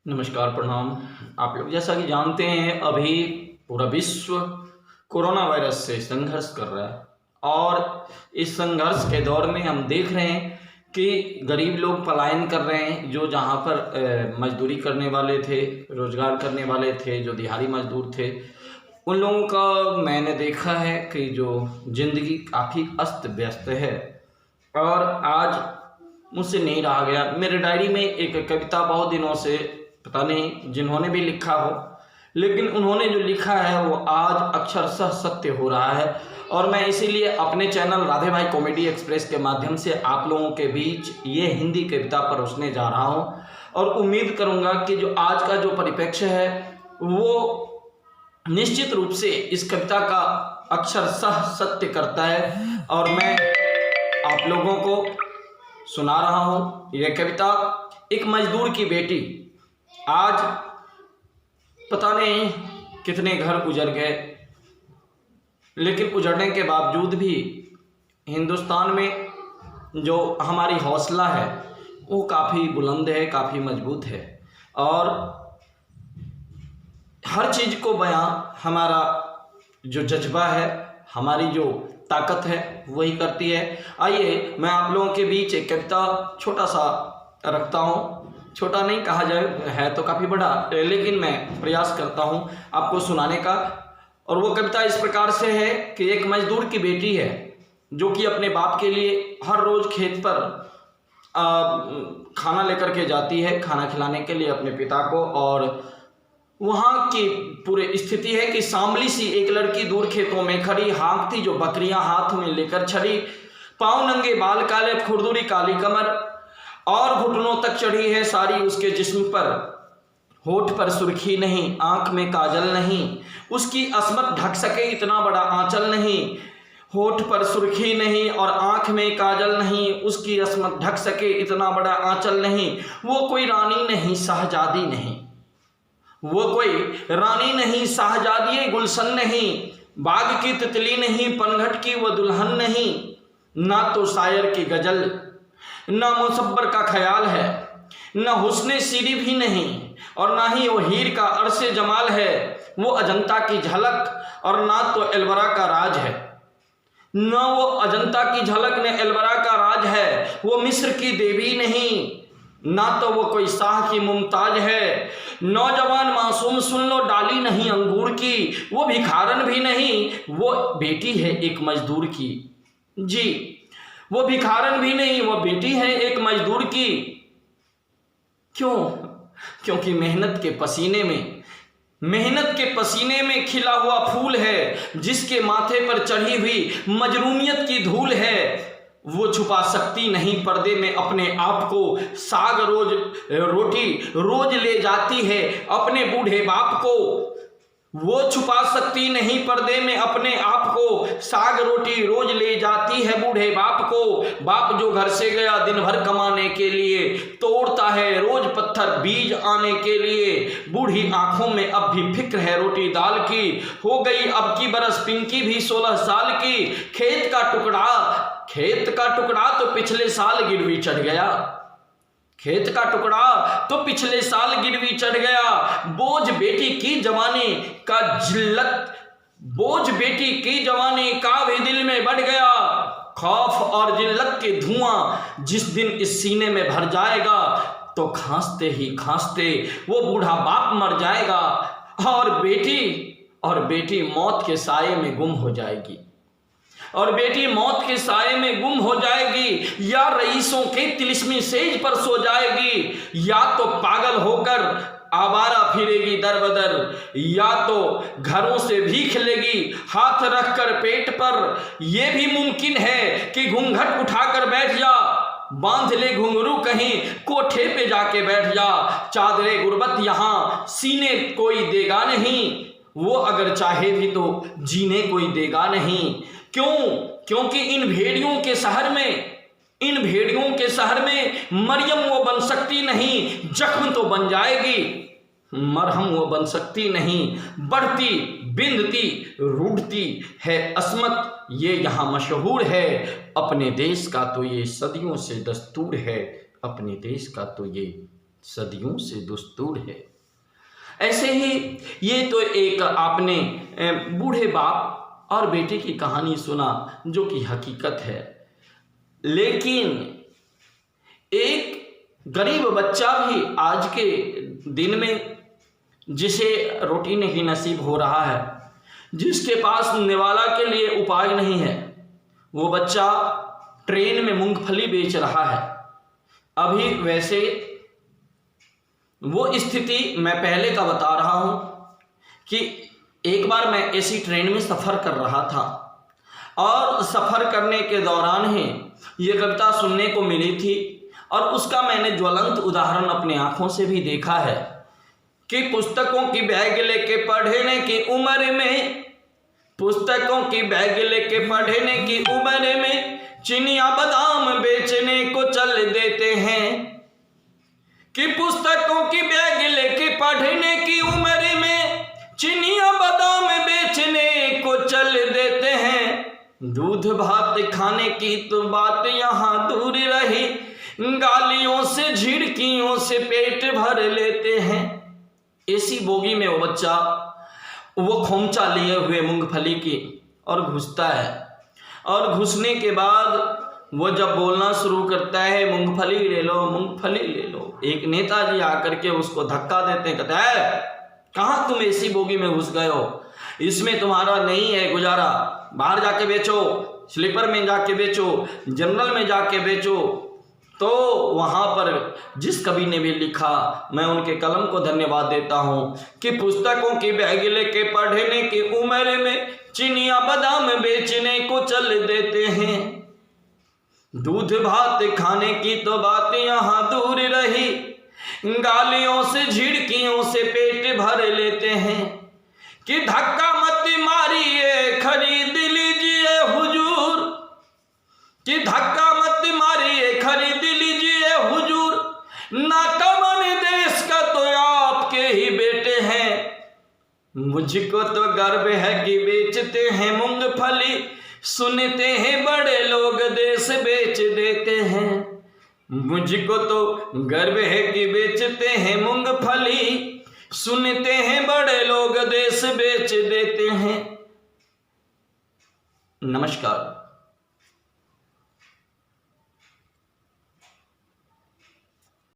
नमस्कार, प्रणाम। आप लोग जैसा कि जानते हैं, अभी पूरा विश्व कोरोना वायरस से संघर्ष कर रहा है और इस संघर्ष के दौर में हम देख रहे हैं कि गरीब लोग पलायन कर रहे हैं। जो जहाँ पर मजदूरी करने वाले थे, रोजगार करने वाले थे, जो दिहाड़ी मजदूर थे, उन लोगों का मैंने देखा है कि जो जिंदगी काफ़ी अस्त व्यस्त है। और आज मुझसे नहीं रहा गया। मेरे डायरी में एक कविता बहुत दिनों से, पता नहीं जिन्होंने भी लिखा हो, लेकिन उन्होंने जो लिखा है वो आज अक्षरशः सत्य हो रहा है। और मैं इसीलिए अपने चैनल राधे भाई कॉमेडी एक्सप्रेस के माध्यम से आप लोगों के बीच ये हिंदी कविता परोसने जा रहा हूँ और उम्मीद करूँगा कि जो आज का जो परिप्रेक्ष्य है वो निश्चित रूप से इस कविता का अक्षरशः सत्य करता है। और मैं आप लोगों को सुना रहा हूँ यह कविता। एक मजदूर की बेटी। आज पता नहीं कितने घर उजड़ गए, लेकिन उजड़ने के बावजूद भी हिंदुस्तान में जो हमारी हौसला है वो काफ़ी बुलंद है, काफ़ी मजबूत है। और हर चीज़ को बयां हमारा जो जज्बा है, हमारी जो ताकत है वही करती है। आइए मैं आप लोगों के बीच एक कविता छोटा सा रखता हूँ। छोटा नहीं कहा जाए, है तो काफ़ी बड़ा, लेकिन मैं प्रयास करता हूँ आपको सुनाने का। और वो कविता इस प्रकार से है कि एक मजदूर की बेटी है जो कि अपने बाप के लिए हर रोज़ खेत पर खाना लेकर के जाती है, खाना खिलाने के लिए अपने पिता को। और वहाँ की पूरी स्थिति है कि सांवली सी एक लड़की दूर खेतों में खड़ी, हाँकती जो बकरियां हाथ में लेकर छड़ी, पाँव नंगे बाल काले, खुरदुरी काली कमर और घुटनों तक चढ़ी है सारी उसके जिस्म पर। होठ पर सुर्खी नहीं, आंख में काजल नहीं, उसकी अस्मत ढक सके इतना बड़ा आंचल नहीं। होठ पर सुर्खी नहीं और आंख में काजल नहीं, उसकी अस्मत ढक सके इतना बड़ा आंचल नहीं। वो कोई रानी नहीं, शाहजादी नहीं, वो कोई रानी नहीं, शाहजादी गुलशन नहीं, बाग की तितली नहीं, पनघट की वो दुल्हन नहीं। ना तो शायर की गजल, ना मुसब्बर का ख्याल है, ना हुस्ने सीरी भी नहीं, और ना ही वो हीर का अरसे जमाल है। वो अजंता की झलक और ना तो एलवरा का राज है, ना वो अजंता की झलक ने एलवरा का राज है। वो मिस्र की देवी नहीं, ना तो वो कोई शाह की मुमताज है। नौजवान मासूम सुन लो डाली नहीं अंगूर की, वो भिखारन भी नहीं, वो बेटी है एक मजदूर की। जी, वो भिखारन भी नहीं, वो बेटी है एक मजदूर की। क्यों? क्योंकि मेहनत के पसीने में खिला हुआ फूल है, जिसके माथे पर चढ़ी हुई मजरूमियत की धूल है। वो छुपा सकती नहीं पर्दे में अपने आप को, साग रोटी रोज ले जाती है अपने बूढ़े बाप को। वो छुपा सकती नहीं पर्दे में अपने आप को, साग रोटी रोज ले जाती है बूढ़े बाप को। बाप जो घर से गया दिन भर कमाने के लिए, तोड़ता है रोज पत्थर बीज आने के लिए। बूढ़ी आंखों में अब भी फिक्र है रोटी दाल की, हो गई अब की बरस पिंकी भी 16 साल की। खेत का टुकड़ा तो पिछले साल गिरवी चढ़ गया, खेत का टुकड़ा तो पिछले साल गिरवी चढ़ गया। बोझ बेटी की जवानी का भी दिल में बढ़ गया। खौफ और जिल्लत के धुआं जिस दिन इस सीने में भर जाएगा, तो खांसते ही खांसते वो बूढ़ा बाप मर जाएगा। और बेटी मौत के साये में गुम हो जाएगी, हो जाएगी, या रईसों के तिलिस्मी सेज पर सो जाएगी, या तो पागल होकर आवारा फिरेगी दर बदर, या तो घरों से भीख लेगी हाथ रखकर पेट पर। यह भी मुमकिन है कि घूंघट उठाकर बैठ जा, बांध ले घुंघरू कहीं कोठे पे जाके बैठ जा। चादरे गुर्बत यहाँ सीने कोई देगा नहीं, वो अगर चाहे भी तो जीने कोई देगा नहीं। क्यों? क्योंकि इन भेड़ियों के शहर में मरियम वो बन सकती नहीं, जख्म तो बन जाएगी, मरहम वो बन सकती नहीं। बढ़ती बिंदती रूठती है अस्मत, ये यहाँ मशहूर है। अपने देश का तो ये सदियों से दस्तूर है, अपने देश का तो ये सदियों से दुस्तूर है। ऐसे ही ये तो एक आपने बूढ़े बाप और बेटे की कहानी सुना जो कि हकीकत है, लेकिन एक गरीब बच्चा भी आज के दिन में जिसे रोटी नहीं नसीब हो रहा है, जिसके पास निवाला के लिए उपाय नहीं है, वो बच्चा ट्रेन में मूंगफली बेच रहा है। अभी वैसे वो स्थिति मैं पहले का बता रहा हूं कि एक बार मैं ऐसी ट्रेन में सफ़र कर रहा था और सफ़र करने के दौरान ही ये कविता सुनने को मिली थी और उसका मैंने ज्वलंत उदाहरण अपने आंखों से भी देखा है कि पुस्तकों की बैग लेके पढ़ने की उम्र में, पुस्तकों की बैग लेके पढ़ने की उम्र में चिनिया बादाम बेचने को चल देते हैं, कि पुस्तकों की बैग लेके पढ़ने की उम्र में चिनिया बादाम बेचने को चल देते हैं। दूध भात खाने की तो बात यहाँ दूर रही, गालियों से झिड़कियों से पेट भर लेते हैं। ऐसी बोगी में वो बच्चा वो खोमचा लिए हुए मूंगफली की और घुसता है, और घुसने के बाद वो जब बोलना शुरू करता है मूंगफली ले लो, मूंगफली ले लो, एक नेताजी आकर के उसको धक्का देते हैं, कहता है कहाँ तुम ऐसी बोगी में घुस गए हो, इसमें तुम्हारा नहीं है गुजारा, बाहर जाके बेचो, स्लीपर में जाके बेचो, जनरल में जाके बेचो। तो वहाँ पर जिस कवि ने भी लिखा, मैं उनके कलम को धन्यवाद देता हूँ कि पुस्तकों की बैग लेके पढ़ने की उम्र में चिनिया बादाम बेचने को चल देते हैं। दूध भात खाने की तो बात यहाँ दूर रही, गालियों से झिड़कियों से पेट भर लेते हैं, कि धक्का मत मारिए खरीद लीजिए हुजूर, कि धक्का मत मारिए खरीद लीजिए हुजूर, नाकमन देश का तो आपके ही बेटे हैं। मुझको तो गर्व है कि बेचते हैं मूंगफली, सुनते हैं बड़े लोग देश बेच देते हैं। मुझको तो गर्व है कि बेचते हैं मूंगफली, सुनते हैं बड़े लोग देश बेच देते हैं। नमस्कार।